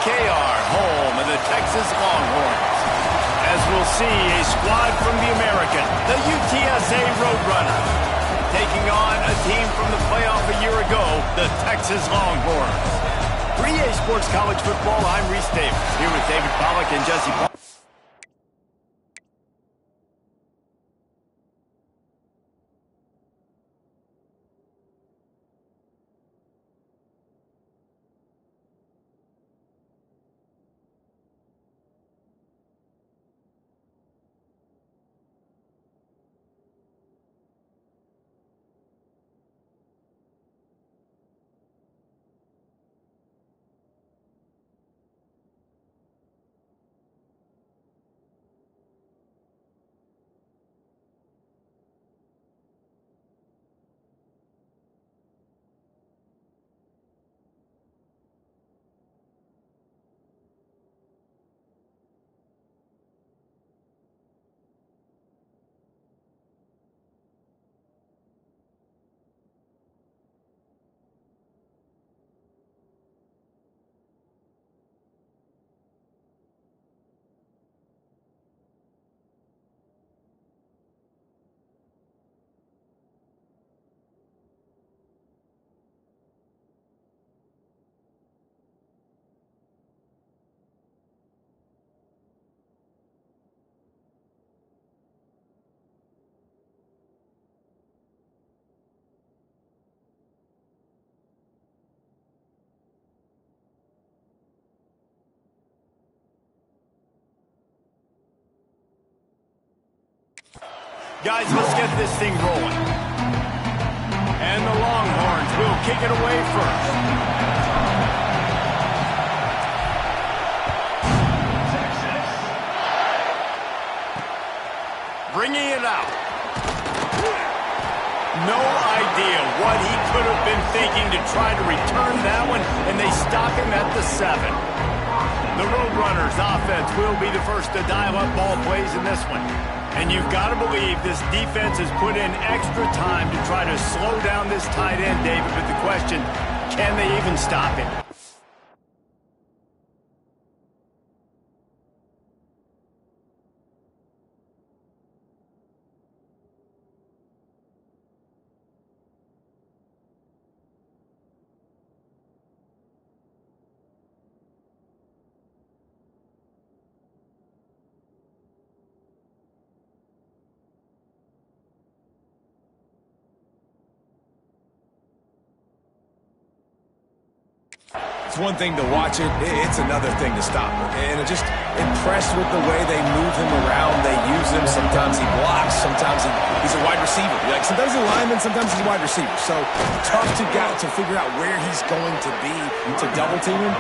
KR, home of the Texas Longhorns. As we'll see, a squad from the American, the UTSA Roadrunners, taking on a team from the playoff a year ago, the Texas Longhorns. 3A Sports College Football, I'm Reese Davis, here with David Pollack and Jesse Paul. Guys, let's get this thing rolling. And the Longhorns will kick it away first. Bringing it out. No idea what he could have been thinking to try to return that one, and they stop him at the 7. The Roadrunners offense will be the first to dial up ball plays in this one. And you've got to believe this defense has put in extra time to try to slow down this tight end, David. But the question, can they even stop him? It's one thing to watch it, it's another thing to stop it. And I'm just impressed with the way they move him around. They use him. Sometimes he blocks. Sometimes he's a wide receiver. Like, sometimes he's a lineman. Sometimes he's a wide receiver. So tough to figure out where he's going to be to double team him.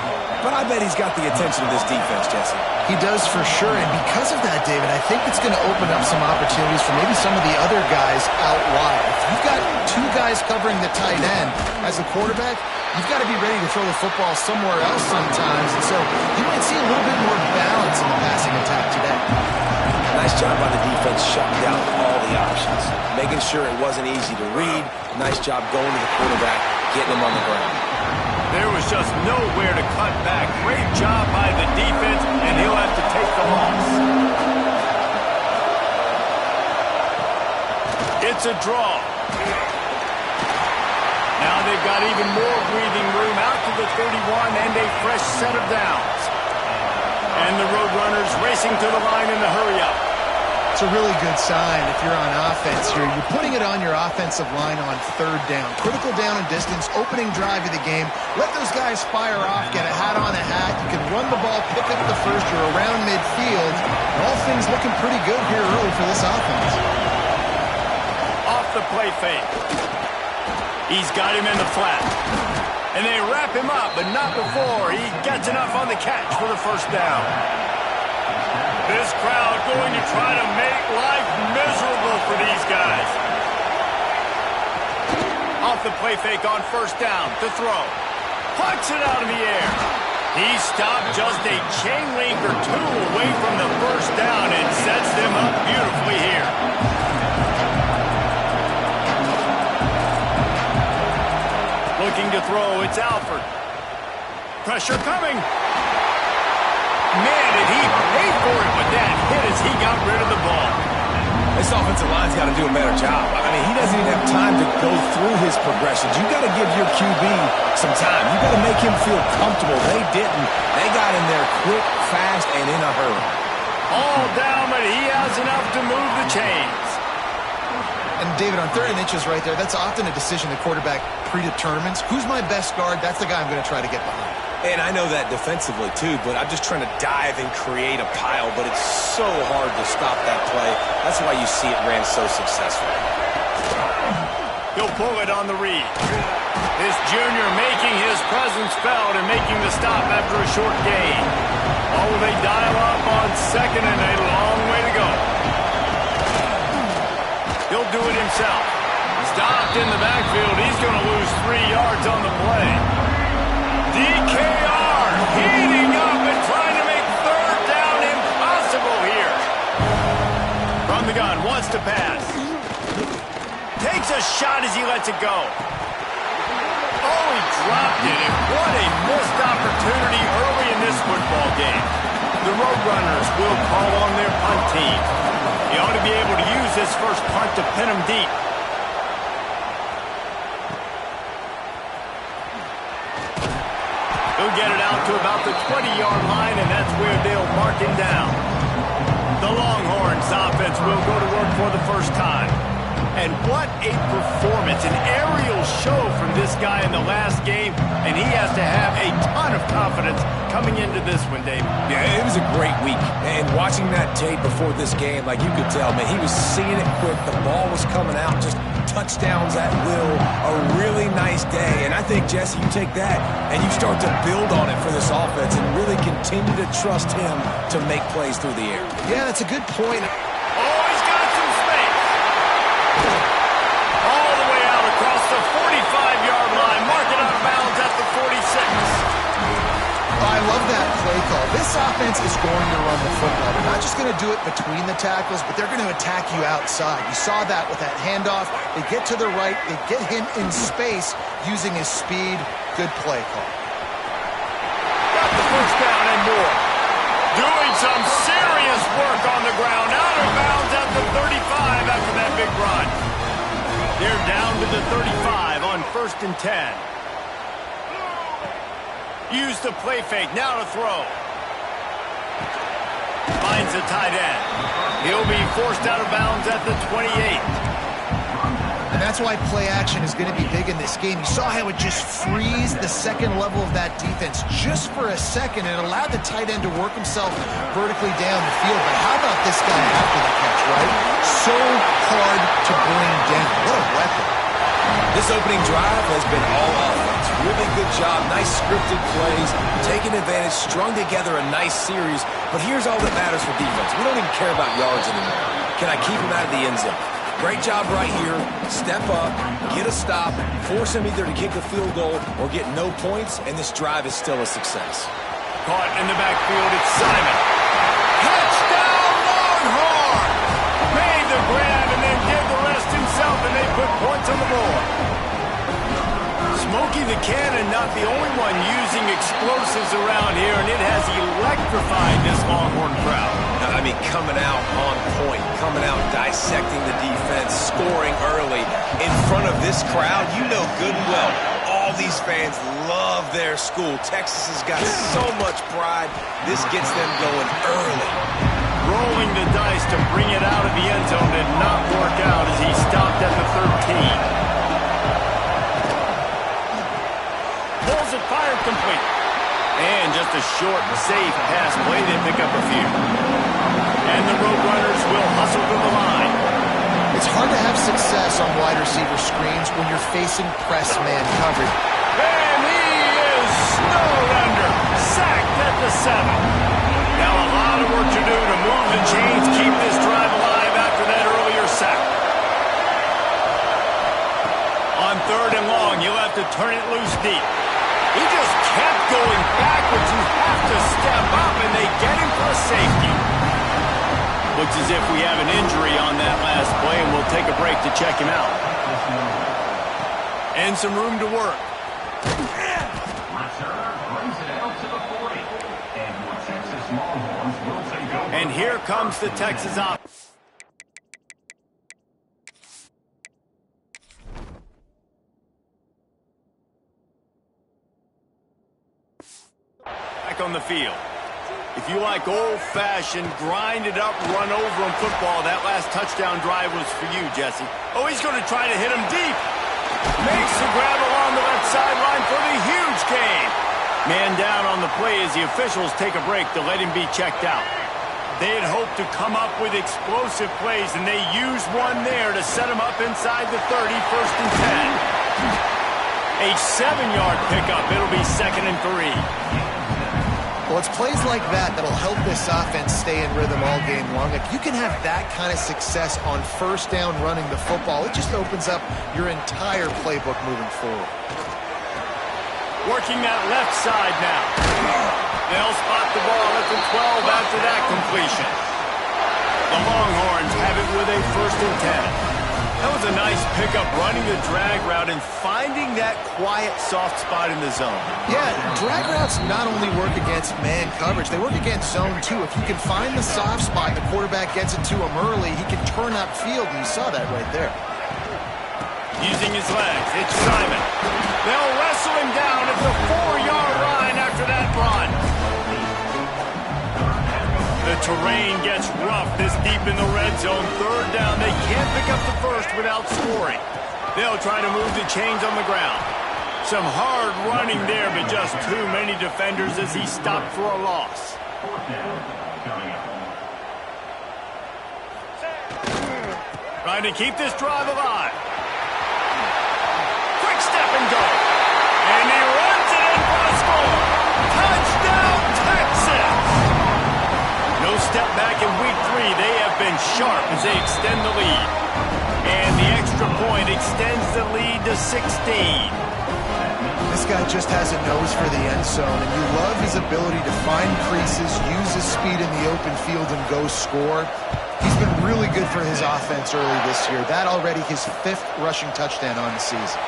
But I bet he's got the attention of this defense, Jesse. He does for sure. And because of that, David, I think it's going to open up some opportunities for maybe some of the other guys out wide. If you've got two guys covering the tight end as a quarterback, you've got to be ready to throw the football somewhere else sometimes. And so you might see a little bit more balance in the passing attack today. Nice job by the defense shutting down all the options, making sure it wasn't easy to read. Nice job going to the quarterback, getting him on the ground. There was just nowhere to cut back. Great job by the defense, and he'll have to take the loss. It's a draw. Now they've got even more breathing room out to the 31 and a fresh set of downs. And the Roadrunners racing to the line in the hurry-up. It's a really good sign if you're on offense here. You're putting it on your offensive line on 3rd down. Critical down and distance, opening drive of the game. Let those guys fire off, get a hat on a hat. You can run the ball, pick up the first. You're around midfield. All things looking pretty good here early for this offense. Off the play fake. He's got him in the flat. And they wrap him up, but not before he gets enough on the catch for the first down. This crowd going to try to make life miserable for these guys. Off the play fake on 1st down to throw. Plucks it out of the air. He stopped just a chain link or two away from the 1st down and sets them up beautifully here. Looking to throw, it's Alford. Pressure coming. Man, did he pay for it with that hit as he got rid of the ball. This offensive line's got to do a better job. I mean, he doesn't even have time to go through his progressions. You got to give your QB some time. You got to make him feel comfortable. They didn't. They got in there quick, fast, and in a hurry. All down, but he has enough to move the chains. And David, on 3rd and inches right there, that's often a decision the quarterback predetermines. Who's my best guard? That's the guy I'm going to try to get behind. And I know that defensively, too, but I'm just trying to dive and create a pile, but it's so hard to stop that play. That's why you see it ran so successfully. He'll pull it on the read. This junior making his presence felt and making the stop after a short gain. Oh, they dial up on 2nd and a long way to go. He'll do it himself. Stopped in the backfield. He's going to lose 3 yards on the play. DKR heating up and trying to make 3rd down impossible here. From the gun, wants to pass. Takes a shot as he lets it go. Oh, he dropped it, and what a missed opportunity early in this football game. The Roadrunners will call on their punt team. He ought to be able to use his first punt to pin him deep. He'll get it out to about the 20-yard line, and that's where they'll mark him down. The Longhorns offense will go to work for the first time. And what a performance, an aerial show from this guy in the last game, and he has to have a ton of confidence coming into this one, Dave. Yeah, it was a great week. And watching that tape before this game, like you could tell, man, he was seeing it quick. The ball was coming out, just touchdowns at will. A really nice day. And I think, Jesse, you take that and you start to build on it for this offense and really continue to trust him to make plays through the air. Yeah, that's a good point. Oh, he's got some space. All the way out across the 45-yard line. Mark it out of bounds at the 46. I love that play call. This offense is going to run the football. They're not just going to do it between the tackles, but they're going to attack you outside. You saw that with that handoff. They get to the right. They get him in space using his speed. Good play call. Got the first down and more. Doing some serious work on the ground. Out of bounds at the 35 after that big run. They're down to the 35 on 1st and 10. Use the play fake. Now to throw. Finds the tight end. He'll be forced out of bounds at the 28. And that's why play action is going to be big in this game. You saw how it just frees the second level of that defense just for a second. It allowed the tight end to work himself vertically down the field. But how about this guy after the catch, right? So hard to bring down. What a weapon. This opening drive has been all offense. Really good job. Nice scripted plays. Taking advantage. Strung together a nice series. But here's all that matters for defense. We don't even care about yards anymore. Can I keep him out of the end zone? Great job right here. Step up. Get a stop. Force him either to kick a field goal or get no points. And this drive is still a success. Caught in the backfield. It's Simon. Touchdown Longhorn! Made the grab and then did the rest himself, and they put points on the board. Smokey the Cannon not the only one using explosives around here, and it has electrified this Longhorn crowd. I mean, coming out on point, coming out dissecting the defense, scoring early in front of this crowd. You know good and well, all these fans love their school. Texas has got so much pride. This gets them going early. Rolling the dice to bring it out of the end zone did not work out as he stopped at the 13. Pulls it, fired complete. And just a short, safe pass play. They pick up a few. And the Roadrunners will hustle to the line. It's hard to have success on wide receiver screens when you're facing press man coverage. And he is snowed under. Sacked at the 7. Now a lot of work to do to move the chains, keep this drive alive after that earlier sack. On 3rd and long, you'll have to turn it loose deep. He just kept going backwards. You have to step up, and they get him for a safety. Looks as if we have an injury on that last play, and we'll take a break to check him out. And some room to work. Return brings it out to the 40. And for Texas And here comes the Texas offense. Back on the field. If you like old-fashioned, grind-it-up, run-over-him football, that last touchdown drive was for you, Jesse. Oh, he's going to try to hit him deep. Makes the grab along the left sideline for the huge gain. Man down on the play as the officials take a break to let him be checked out. They had hoped to come up with explosive plays, and they used one there to set him up inside the 30, 1st and 10. A 7-yard pickup. It'll be 2nd and 3. Well, it's plays like that that'll help this offense stay in rhythm all game long. If you can have that kind of success on 1st down running the football, it just opens up your entire playbook moving forward. Working that left side now. They'll spot the ball at the 12 after that completion. The Longhorns have it with a 1st and 10. That was a nice pickup, running the drag route and finding that quiet, soft spot in the zone. Yeah, drag routes not only work against man coverage, they work against zone too. If you can find the soft spot and the quarterback gets it to him early, he can turn upfield, and you saw that right there. Using his legs, it's Simon. They'll wrestle him down at the 4-yard line after that run. The terrain gets rough this deep in the red zone. 3rd down. They can't pick up the first without scoring. They'll try to move the chains on the ground. Some hard running there, but just too many defenders as he stopped for a loss. Trying to keep this drive alive. Quick step and go. And he runs it in for a score. Touchdown, Texas! No step back in week 3. They have been sharp as they extend the lead. And the extra point extends the lead to 16. This guy just has a nose for the end zone, and you love his ability to find creases, use his speed in the open field, and go score. He's been really good for his offense early this year. That already his 5th rushing touchdown on the season.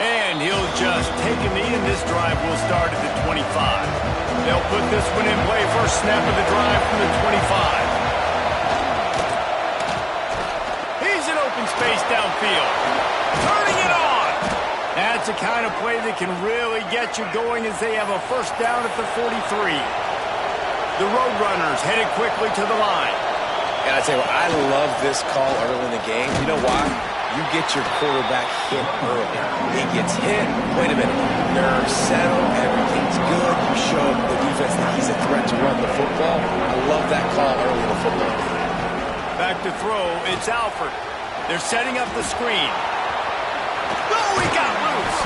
And he'll just take a knee, and this drive will start at the 25. They'll put this one in play. First snap of the drive from the 25. He's in open space downfield. Turning it on. That's the kind of play that can really get you going as they have a 1st down at the 43. The Roadrunners headed quickly to the line. And I tell you what, I love this call early in the game. You know why? You get your quarterback hit early. He gets hit. Wait a minute. Nerves settle. Everything's good. You show the defense that he's a threat to run the football. I love that call early in the football game. Back to throw. It's Alford. They're setting up the screen. Oh, he got loose.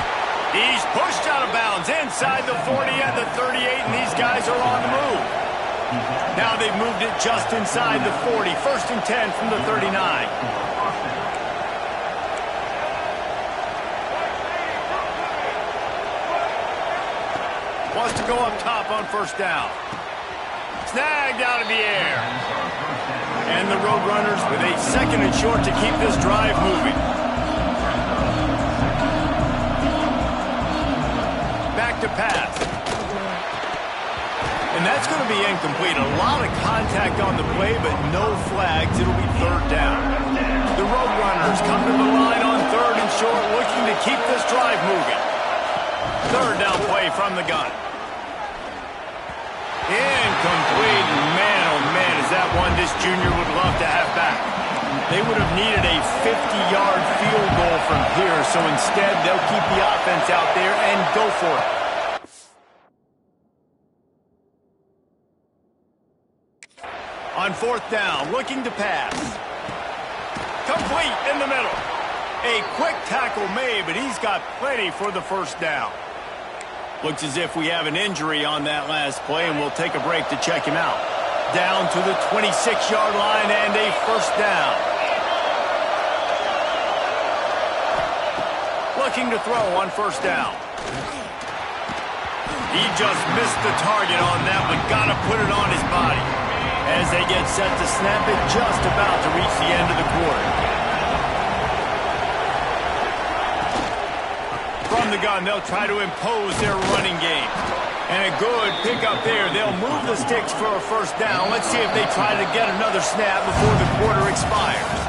He's pushed out of bounds inside the 40 and the 38, and these guys are on the move. Now they've moved it just inside the 40. 1st and 10 from the 39. Wants to go up top on 1st down. Snagged out of the air. And the Roadrunners with a 2nd and short to keep this drive moving. Back to pass. And that's going to be incomplete. A lot of contact on the play, but no flags. It'll be 3rd down. The Roadrunners come to the line on 3rd and short, looking to keep this drive moving. 3rd down play from the gun. Incomplete. Man, oh man, is that one this junior would love to have back. They would have needed a 50-yard field goal from here, so instead they'll keep the offense out there and go for it. On 4th down, looking to pass. Complete in the middle. A quick tackle made, but he's got plenty for the 1st down. Looks as if we have an injury on that last play, and we'll take a break to check him out. Down to the 26-yard line and a 1st down. Looking to throw on 1st down. He just missed the target on that one. Got to put it on his body. As they get set to snap it, just about to reach the end of the quarter. From the gun, they'll try to impose their running game. And a good pickup there. They'll move the sticks for a first down. Let's see if they try to get another snap before the quarter expires.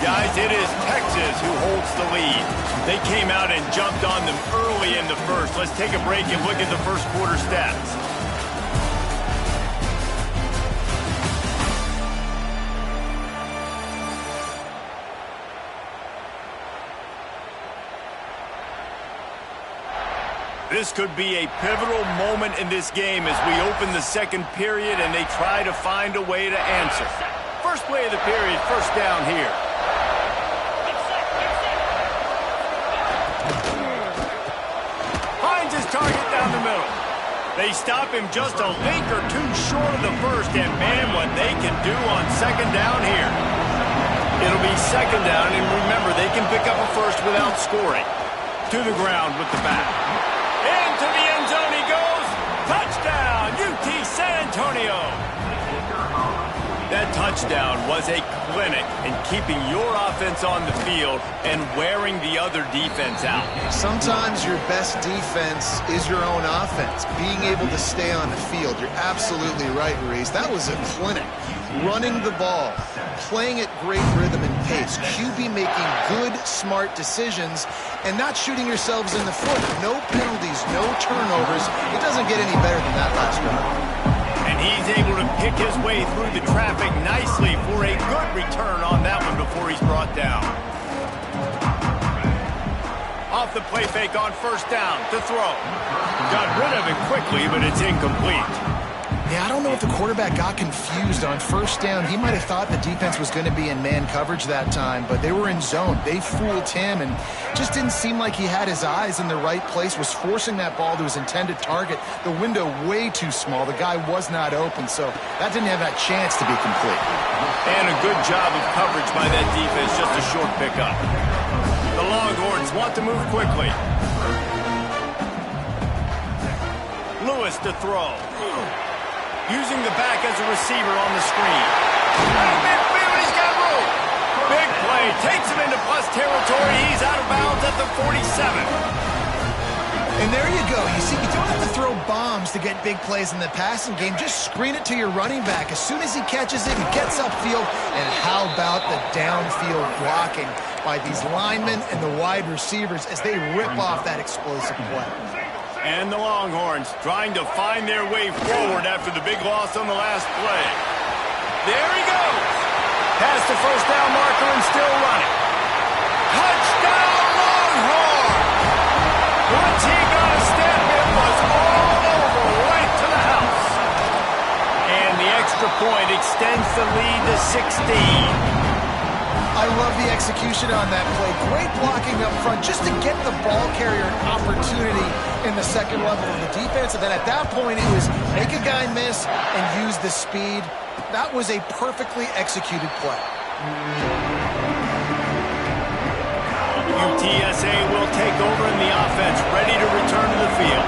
Guys, it is Texas who holds the lead. They came out and jumped on them early in the first. Let's take a break and look at the first quarter stats. This could be a pivotal moment in this game as we open the second period and they try to find a way to answer. First play of the period, first down here. Finds his target down the middle. They stop him just a link or two short of the first, and man, what they can do on second down here. It'll be second down, and remember, they can pick up a first without scoring. To the ground with the back. Into the end zone he goes. Touchdown, UT San Antonio. That touchdown was a clinic in keeping your offense on the field and wearing the other defense out. Sometimes your best defense is your own offense. Being able to stay on the field. You're absolutely right, Reese. That was a clinic. Running the ball, playing at great rhythm and pace. QB making good, smart decisions and not shooting yourselves in the foot. No penalties, no turnovers. It doesn't get any better than that last drive. And he's able to pick his way through the traffic nicely for a good return on that one before he's brought down. Off the play fake on first down to throw. Got rid of it quickly, but it's incomplete. Yeah, I don't know if the quarterback got confused on first down. He might have thought the defense was going to be in man coverage that time, but they were in zone. They fooled him and just didn't seem like he had his eyes in the right place, was forcing that ball to his intended target. The window way too small. The guy was not open, so that didn't have that chance to be complete. And a good job of coverage by that defense, just a short pickup. The Longhorns want to move quickly. Lewis to throw. Using the back as a receiver on the screen. Midfield, he's got room. Big play, takes him into plus territory. He's out of bounds at the 47. And there you go. You see, you don't have to throw bombs to get big plays in the passing game. Just screen it to your running back. As soon as he catches it, he gets upfield. And how about the downfield blocking by these linemen and the wide receivers as they rip off that explosive play. And the Longhorns trying to find their way forward after the big loss on the last play. There he goes. Past the first down marker and still running. Touchdown, Longhorn! Once he got a step, it was all over, right to the house. And the extra point extends the lead to 16. I love the execution on that play. Great blocking up front just to get the ball carrier an opportunity in the second level of the defense. And then at that point, it was make a guy miss and use the speed. That was a perfectly executed play. UTSA will take over in the offense, ready to return to the field.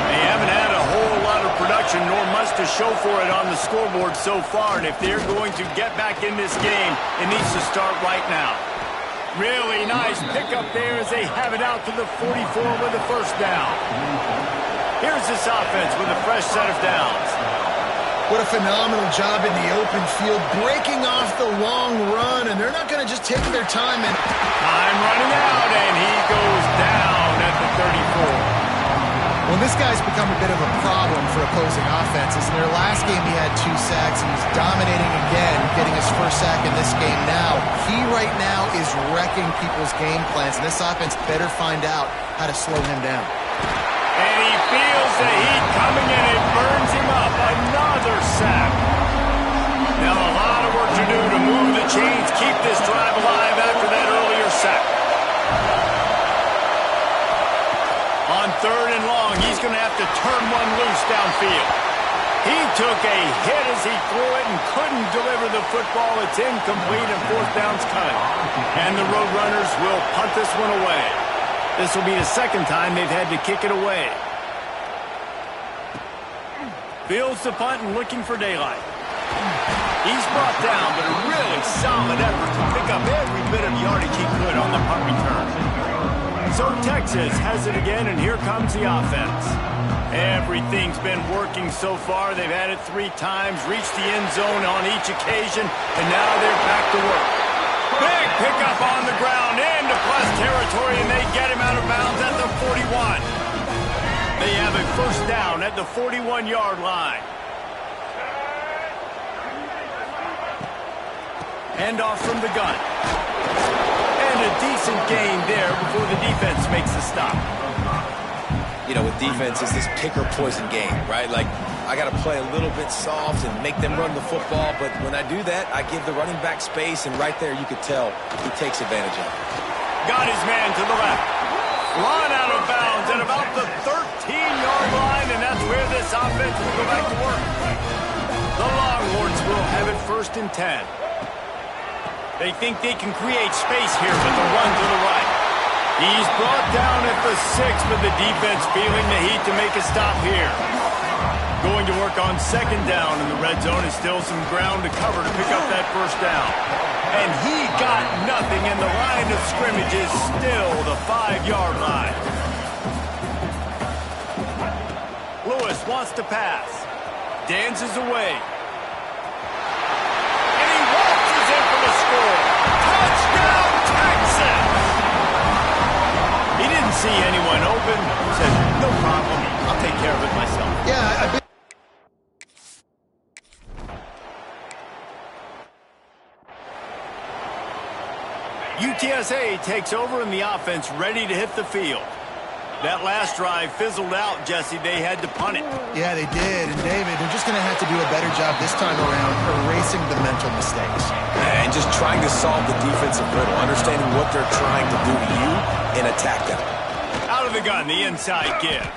They haven't had a whole lot of production, nor much to show for it on the scoreboard so far. And if they're going to get back in this game, it needs to start right now. Really nice pickup there as they have it out to the 44 with the first down. Here's this offense with a fresh set of downs. What a phenomenal job in the open field, breaking off the long run, and they're not going to just take their time. And time running out, and he goes down at the 34. Well, this guy's become a bit of a problem for opposing offenses. In their last game, he had 2 sacks, and he's dominating again, getting his first sack in this game now. He right now is wrecking people's game plans, and this offense better find out how to slow him down. And he feels the heat coming in. It burns him up. Another sack. Now a lot of work to do to move the chains, keep this drive alive after that earlier sack. On third and long, he's going to have to turn one loose downfield. He took a hit as he threw it and couldn't deliver the football. It's incomplete and fourth down's cut. And the Roadrunners will punt this one away. This will be the second time they've had to kick it away. Fields the punt and looking for daylight. He's brought down, but a really solid effort to pick up every bit of yardage he could on the punt return. So Texas has it again, and here comes the offense. Everything's been working so far. They've had it 3 times, reached the end zone on each occasion, and now they're back to work. Big pickup on the ground into plus territory, and they get him out of bounds at the 41. They have a first down at the 41-yard line. Handoff from the gun. And a decent gain there before the defense makes the stop. You know, with defense, it's this pick-or-poison game, right? Like, I got to play a little bit soft and make them run the football, but when I do that, I give the running back space, and right there you could tell he takes advantage of it. Got his man to the left. Run out of bounds at about the 13-yard line, and that's where this offense will go back to work. The Longhorns will have it first and 10. They think they can create space here with the run to the right. He's brought down at the 6, but the defense feeling the heat to make a stop here. Going to work on second down in the red zone is still some ground to cover to pick up that first down. And he got nothing, and the line of scrimmage is still the 5-yard line. Lewis wants to pass. Dances away. And he waltzes in for the score. Touchdown, Texas! He didn't see anyone open. Said, no problem. I'll take care of it myself. Yeah, I bet. UTSA takes over and the offense ready to hit the field. That last drive fizzled out, Jesse. They had to punt it. Yeah, they did. And, David, they're just going to have to do a better job this time around erasing the mental mistakes. And just trying to solve the defensive riddle, understanding what they're trying to do to you and attack them. Out of the gun, the inside give.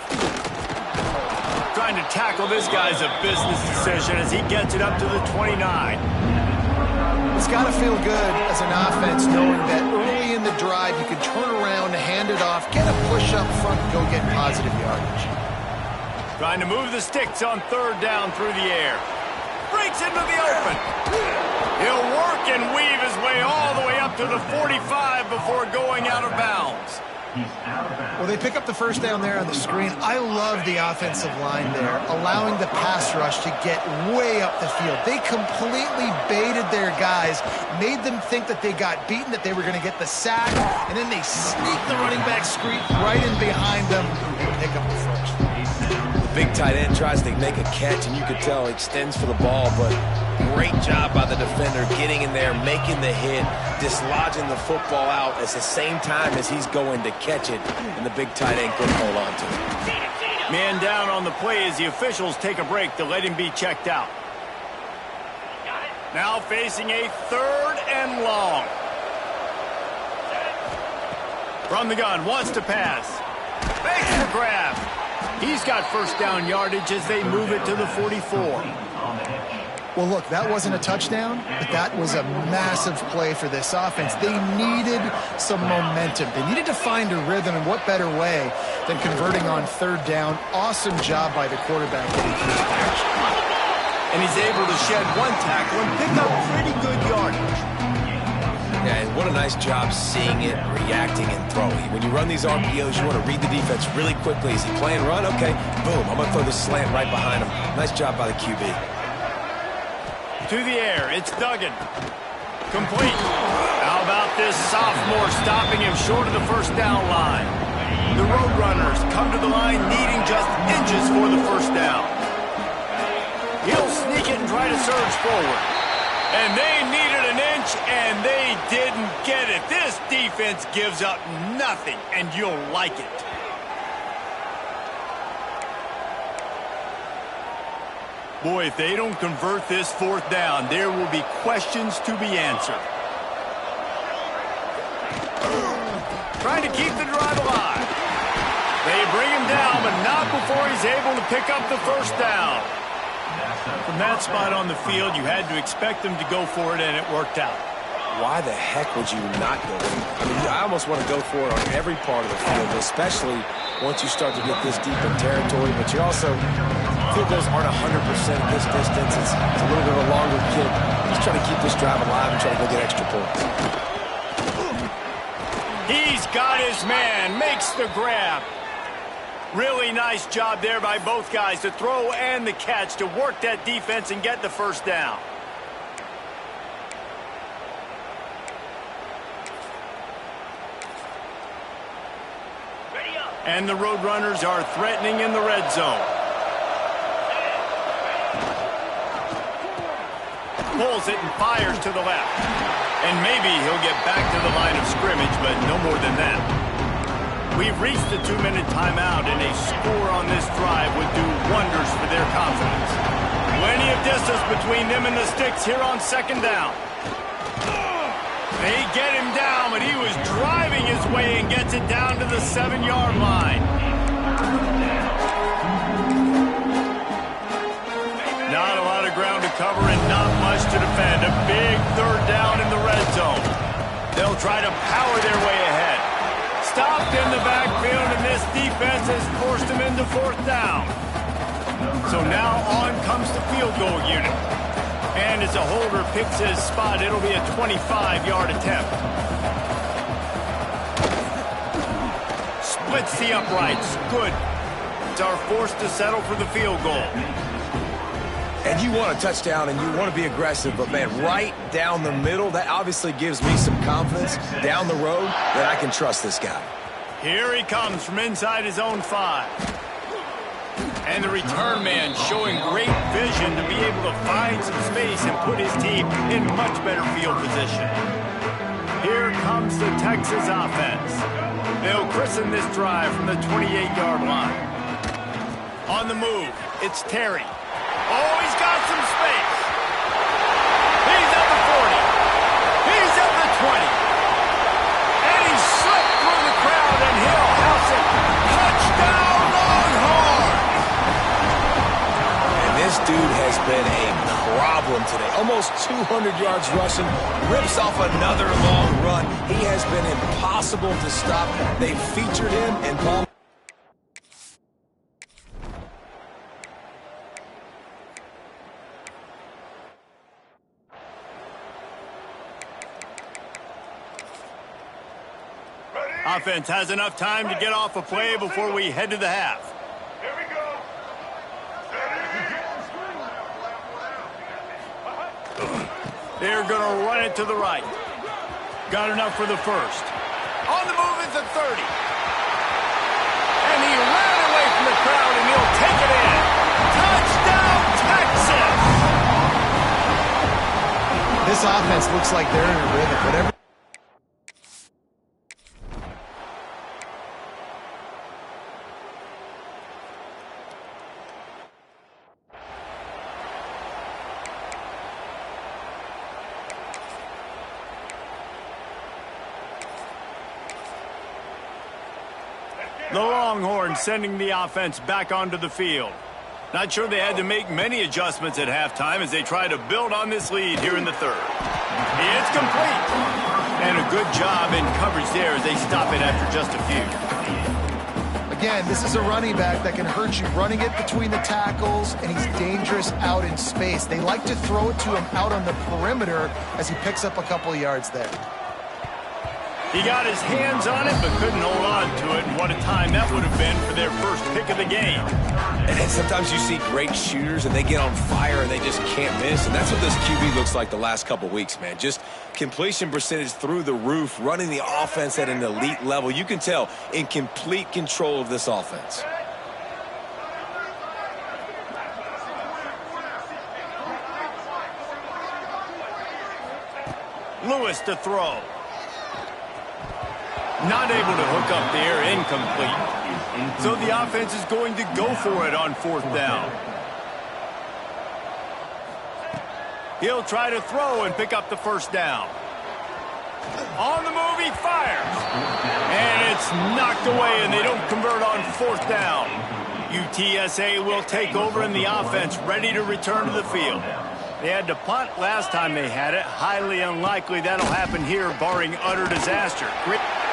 Trying to tackle this guy's a business decision as he gets it up to the 29. It's got to feel good as an offense knowing that early in the drive you can turn around, hand it off, get a push up front, and go get positive yardage. Trying to move the sticks on third down through the air. Breaks into the open. He'll work and weave his way all the way up to the 45 before going out of bounds. Well, they pick up the first down there on the screen. I love the offensive line there, allowing the pass rush to get way up the field. They completely baited their guys, made them think that they got beaten, that they were going to get the sack, and then they sneak the running back screen right in behind them and pick up the first. The big tight end tries to make a catch, and you could tell he extends for the ball, but great job by the defender getting in there, making the hit, dislodging the football out at the same time as he's going to catch it, and the big tight end couldn't hold on to it. Man down on the play as the officials take a break to let him be checked out. Now facing a third and long. From the gun, wants to pass. Makes the grab. He's got first down yardage as they move it to the 44. Well, look, that wasn't a touchdown, but that was a massive play for this offense. They needed some momentum. They needed to find a rhythm, and what better way than converting on third down. Awesome job by the quarterback getting through the patch. And he's able to shed one tackle and pick up pretty good yardage. Yeah, and what a nice job seeing it, reacting, and throwing. When you run these RPOs, you want to read the defense really quickly. Is he playing run? Okay, boom, I'm going to throw the slant right behind him. Nice job by the QB. To the air, it's Duggan. Complete. How about this sophomore stopping him short of the first down line? The Roadrunners come to the line needing just inches for the first down. He'll sneak it and try to surge forward. And they needed an inch, and they didn't get it. This defense gives up nothing, and you'll like it. Boy, if they don't convert this fourth down, there will be questions to be answered. Trying to keep the drive alive. They bring him down, but not before he's able to pick up the first down. From that spot on the field, you had to expect them to go for it, and it worked out. Why the heck would you not go for it? I mean, I almost want to go for it on every part of the field, especially once you start to get this deep in territory, but you also... field goals aren't 100% at this distance. It's a little bit of a longer kick. Just trying to keep this drive alive and try to go get extra points. He's got his man, makes the grab. Really nice job there by both guys, the throw and the catch, to work that defense and get the first down. And the Roadrunners are threatening in the red zone. Pulls it and fires to the left. And maybe he'll get back to the line of scrimmage, but no more than that. We've reached the 2-minute timeout, and a score on this drive would do wonders for their confidence. Plenty of distance between them and the sticks here on second down. They get him down, but he was driving his way and gets it down to the 7-yard line. Not a lot of ground to cover and not much to defend. A big third down in the red zone. They'll try to power their way ahead. Stopped in the backfield, and this defense has forced him into fourth down. So now on comes the field goal unit. And as a holder picks his spot, it'll be a 25-yard attempt. Splits the uprights. Good. It's our forced to settle for the field goal. And you want a touchdown and you want to be aggressive, but, man, right down the middle, that obviously gives me some confidence down the road that I can trust this guy. Here he comes from inside his own 5. And the return man showing great vision to be able to find some space and put his team in much better field position. Here comes the Texas offense. They'll christen this drive from the 28-yard line. On the move, it's Terry. Oh, he's got some space. He's at the 40. He's at the 20. And he slipped through the crowd, and he'll house it. Touchdown, Longhorns! And this dude has been a problem today. Almost 200 yards rushing. Rips off another long run. He has been impossible to stop. They featured him in Paul. Offense has enough time to get off a play before we head to the half. Here we go. They're going to run it to the right. Got enough for the first. On the move is the 30. And he ran away from the crowd, and he'll take it in. Touchdown, Texas! This offense looks like they're in a rhythm. Whatever. The Longhorns sending the offense back onto the field. Not sure they had to make many adjustments at halftime as they try to build on this lead here in the third. It's complete. And a good job in coverage there as they stop it after just a few. Again, this is a running back that can hurt you, running it between the tackles, and he's dangerous out in space. They like to throw it to him out on the perimeter as he picks up a couple yards there. He got his hands on it, but couldn't hold on to it. And what a time that would have been for their first pick of the game. And sometimes you see great shooters, and they get on fire, and they just can't miss. And that's what this QB looks like the last couple weeks, man. Just completion percentage through the roof, running the offense at an elite level. You can tell in complete control of this offense. Lewis to throw. Not able to hook up there, incomplete. So the offense is going to go for it on fourth down. He'll try to throw and pick up the first down. On the move, he fires. And it's knocked away, and they don't convert on fourth down. UTSA will take over, and the offense ready to return to the field. They had to punt last time they had it. Highly unlikely that'll happen here, barring utter disaster.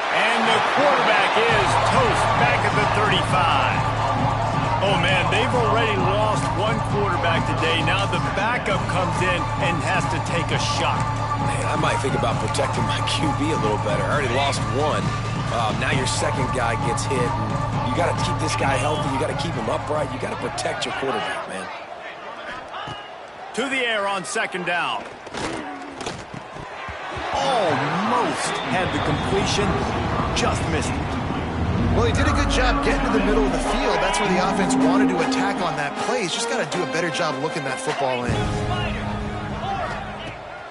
And the quarterback is toast back at the 35. Oh, man, they've already lost one quarterback today. Now the backup comes in and has to take a shot. Man, I might think about protecting my QB a little better. I already lost one. Now your second guy gets hit. And you got to keep this guy healthy. You got to keep him upright. You got to protect your quarterback, man. To the air on second down. Almost had the completion. Just missed it. Well, he did a good job getting to the middle of the field. That's where the offense wanted to attack on that play. He's just got to do a better job looking that football in.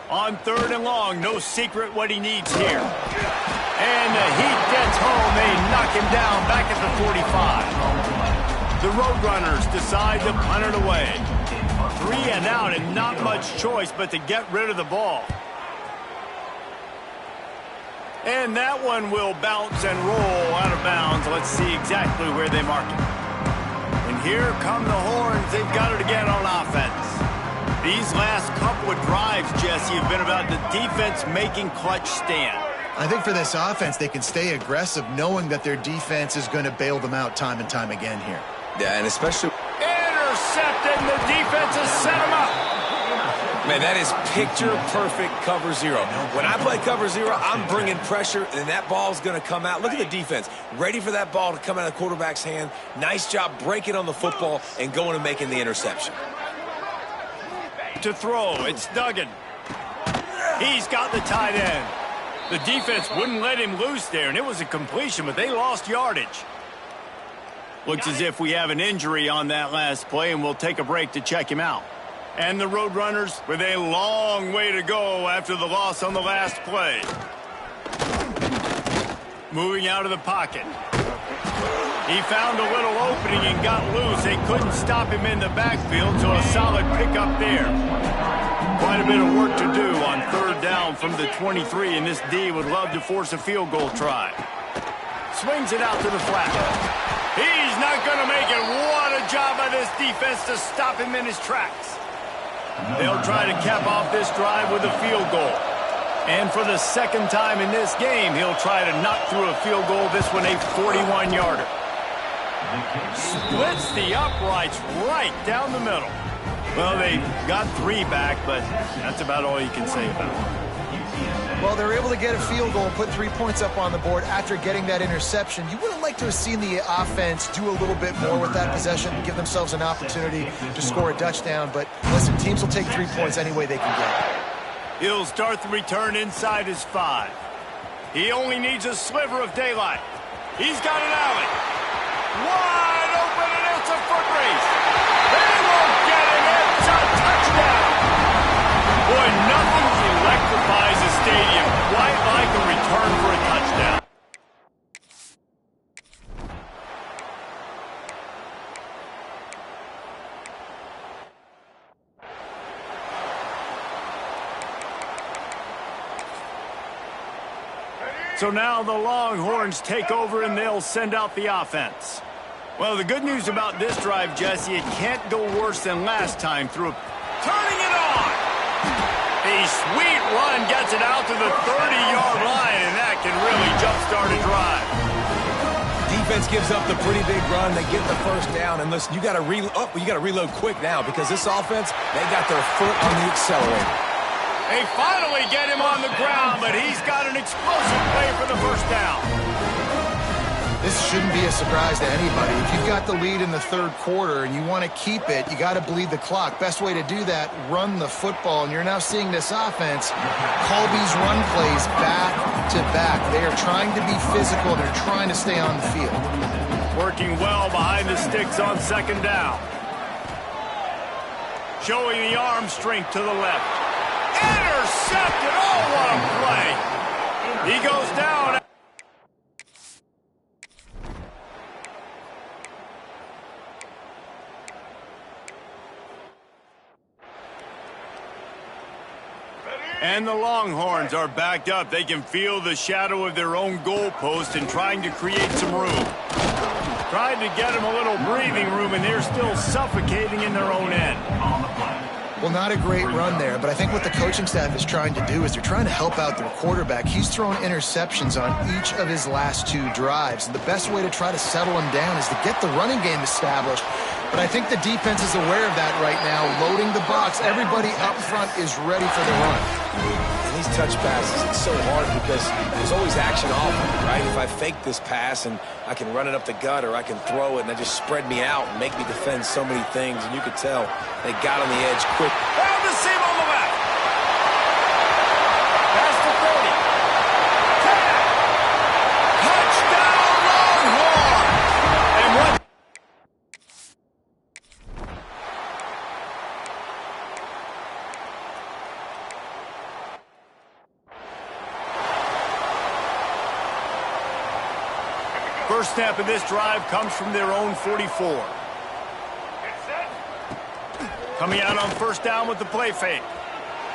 On third and long, no secret what he needs here. And the heat gets home. They knock him down back at the 45. The Roadrunners decide to punt it away. 3 and out and not much choice but to get rid of the ball. And that one will bounce and roll out of bounds. Let's see exactly where they mark it. And here come the Horns. They've got it again on offense. These last couple of drives, Jesse, have been about the defense making clutch stand. I think for this offense, they can stay aggressive knowing that their defense is going to bail them out time and time again here. Yeah, and especially... Intercepted, and the defense has set him up. Man, that is picture-perfect cover zero. When I play cover zero, I'm bringing pressure, and that ball's going to come out. Look at the defense. Ready for that ball to come out of the quarterback's hand. Nice job breaking on the football and going and making the interception. To throw, it's Duggan. He's got the tight end. The defense wouldn't let him loose there, and it was a completion, but they lost yardage. Looks as if we have an injury on that last play, and we'll take a break to check him out. And the Roadrunners with a long way to go after the loss on the last play. Moving out of the pocket. He found a little opening and got loose. They couldn't stop him in the backfield, so a solid pickup there. Quite a bit of work to do on third down from the 23, and this D would love to force a field goal try. Swings it out to the flat. He's not going to make it. What a job by this defense to stop him in his tracks. They'll try to cap off this drive with a field goal. And for the second time in this game, he'll try to knock through a field goal, this one a 41-yarder. Splits the uprights right down the middle. Well, they got 3 back, but that's about all you can say about it. Well, they're able to get a field goal and put 3 points up on the board after getting that interception. You would have liked to have seen the offense do a little bit more with that possession and give themselves an opportunity to score a touchdown. But listen, teams will take 3 points any way they can get. He'll start the return inside his 5. He only needs a sliver of daylight. He's got an alley. Wide open, and it's a foot race. They won't get him. It's a touchdown. Boy, nothing electrifies a stadium quite like a return for a touchdown. So now the Longhorns take over and they'll send out the offense. Well, the good news about this drive, Jesse, it can't go worse than last time through turning it on. A sweet run gets it out to the 30-yard line, and that can really jumpstart a drive. Defense gives up the pretty big run. They get the first down, and listen, you got to reload quick now because this offense, they got their foot on the accelerator. They finally get him on the ground, but he's got an explosive play for the first down. This shouldn't be a surprise to anybody. If you've got the lead in the third quarter and you want to keep it, you got to bleed the clock. Best way to do that, run the football. And you're now seeing this offense call these run plays back to back. They are trying to be physical. They're trying to stay on the field. Working well behind the sticks on second down. Showing the arm strength to the left. Intercepted! Oh, what a play! He goes down. And the Longhorns are backed up. They can feel the shadow of their own goalpost and trying to create some room. Trying to get them a little breathing room, and they're still suffocating in their own end. Well, not a great run there, but I think what the coaching staff is trying to do is they're trying to help out their quarterback. He's thrown interceptions on each of his last 2 drives. And the best way to try to settle him down is to get the running game established But I think the defense is aware of that right now, loading the box. Everybody up front is ready for the run. And these touch passes, it's so hard because there's always action off of it, right? If I fake this pass and I can run it up the gut or I can throw it and they just spread me out and make me defend so many things, and you could tell they got on the edge quick. Found the seam on the left. Pass to 30. 10. Touchdown, Longhorn! And what? First snap of this drive comes from their own 44. Coming out on first down with the play fake.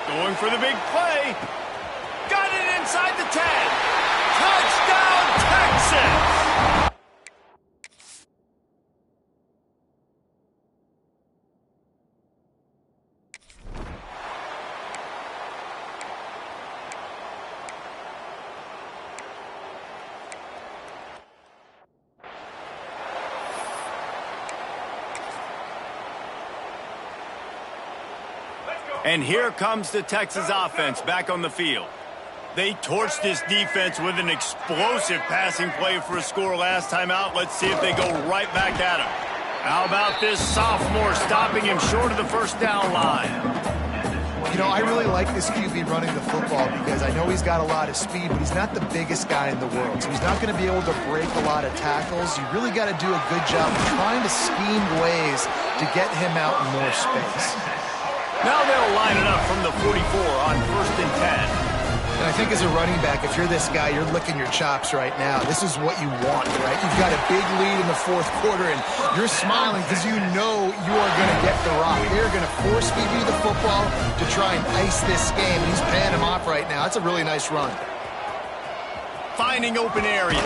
Going for the big play. Got it inside the 10. Touchdown, Texas! And here comes the Texas offense back on the field. They torched this defense with an explosive passing play for a score last time out. Let's see if they go right back at him. How about this sophomore stopping him short of the first down line? You know, I really like this QB running the football because I know he's got a lot of speed, but he's not the biggest guy in the world. So he's not going to be able to break a lot of tackles. You really got to do a good job of trying to scheme ways to get him out in more space. Now they'll line it up from the 44 on 1st and 10. And I think as a running back, if you're this guy, you're licking your chops right now. This is what you want, right? You've got a big lead in the fourth quarter, and you're smiling because you know you are going to get the rock. They're going to force feed you the football to try and ice this game. And he's paying him off right now. That's a really nice run. Finding open areas.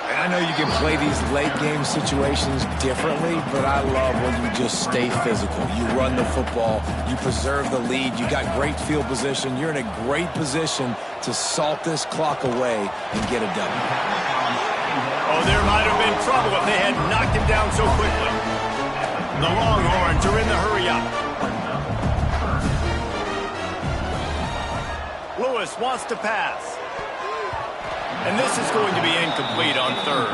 And I know you can play these late game situations differently, but I love when you just stay physical. You run the football, you preserve the lead, you got great field position, you're in a great position to salt this clock away and get a W. Oh, there might have been trouble if they had knocked him down so quickly. The Longhorns are in the hurry-up. Lewis wants to pass. And this is going to be incomplete on 3rd.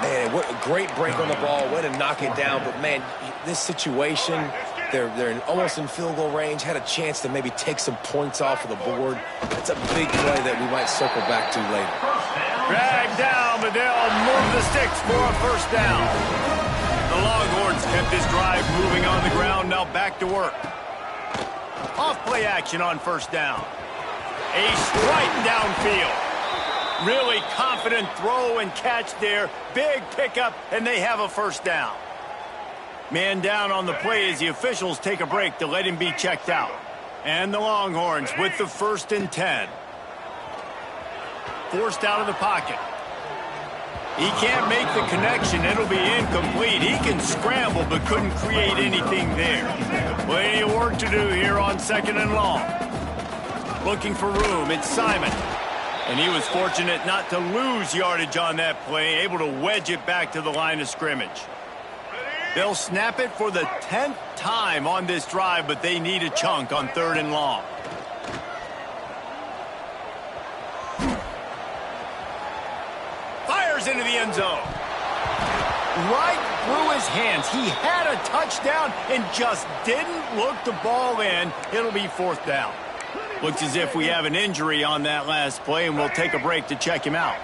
Man, what a great break on the ball. Way to knock it down. But, man, this situation, they're almost in field goal range. Had a chance to maybe take some points off of the board. That's a big play that we might circle back to later. Dragged down, but they'll move the sticks for a first down. The Longhorns kept this drive moving on the ground. Now back to work. Off play action on first down. A strike downfield. Really confident throw and catch there. Big pickup, and they have a first down. Man down on the play as the officials take a break to let him be checked out. And the Longhorns with the 1st and 10. Forced out of the pocket. He can't make the connection. It'll be incomplete. He can scramble, but couldn't create anything there. Plenty of work to do here on 2nd and long. Looking for room. It's Simon. And he was fortunate not to lose yardage on that play, able to wedge it back to the line of scrimmage. They'll snap it for the 10th time on this drive, but they need a chunk on 3rd and long. Fires into the end zone. Right through his hands. He had a touchdown and just didn't look the ball in. It'll be 4th down. Looks as if we have an injury on that last play, and we'll take a break to check him out.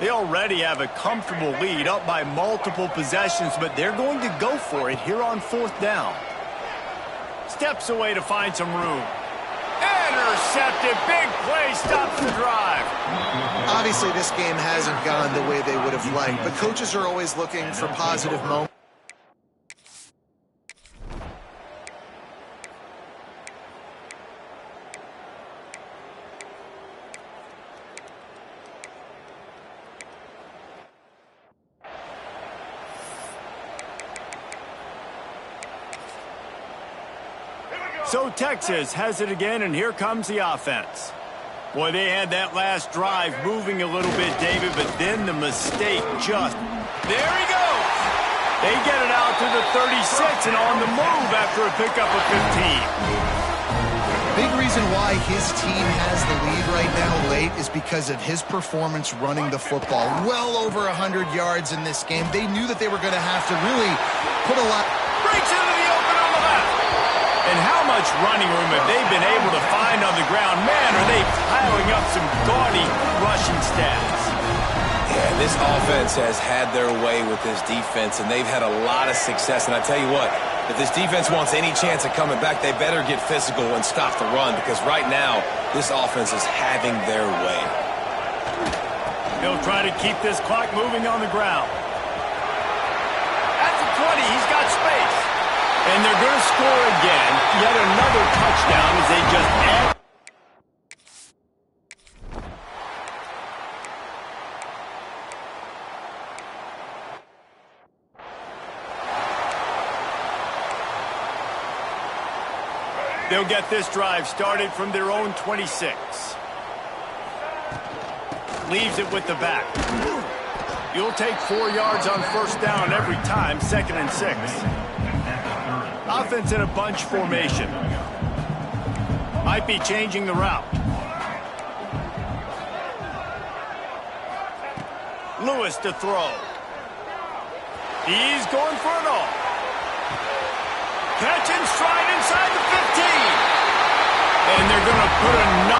They already have a comfortable lead, up by multiple possessions, but they're going to go for it here on 4th down. Steps away to find some room. Intercepted. Big play. Stops the drive. Obviously, this game hasn't gone the way they would have liked, but coaches are always looking for positive moments. So Texas has it again, and here comes the offense. Boy, they had that last drive moving a little bit, David, but then the mistake just... There he goes! They get it out to the 36 and on the move after a pickup of 15. Big reason why his team has the lead right now late is because of his performance running the football. Well over 100 yards in this game. They knew that they were going to have to really put a lot. Breaks into the open on the left. And how much running room have they been able to find on the ground? Man, are they piling up some gaudy rushing stats. Yeah, this offense has had their way with this defense, and they've had a lot of success. And I tell you what, if this defense wants any chance of coming back, they better get physical and stop the run, because right now, this offense is having their way. He'll try to keep this clock moving on the ground. At the 20, he's got space. And they're going to score again. Yet another touchdown as they just add. They'll get this drive started from their own 26. Leaves it with the back. You'll take 4 yards on first down every time, 2nd and 6. Offense in a bunch formation. Might be changing the route. Lewis to throw. He's going for it all. Catch and stride inside the 15. And they're going to put another.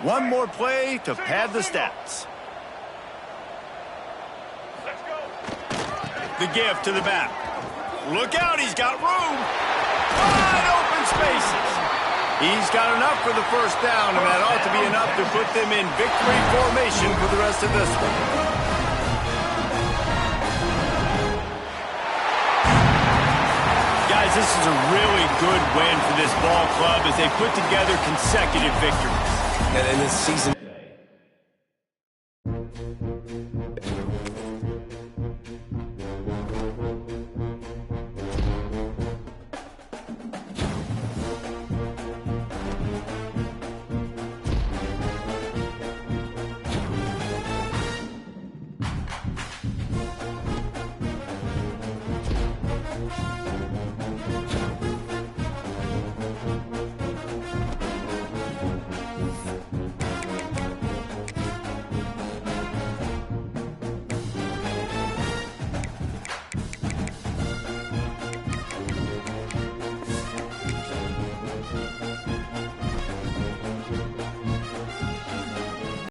One more play to pad the stats. The give to the back. Look out, he's got room. Wide open spaces. He's got enough for the first down, and that ought to be enough to put them in victory formation for the rest of this one. Guys, this is a really good win for this ball club as they put together consecutive victories. And in this season.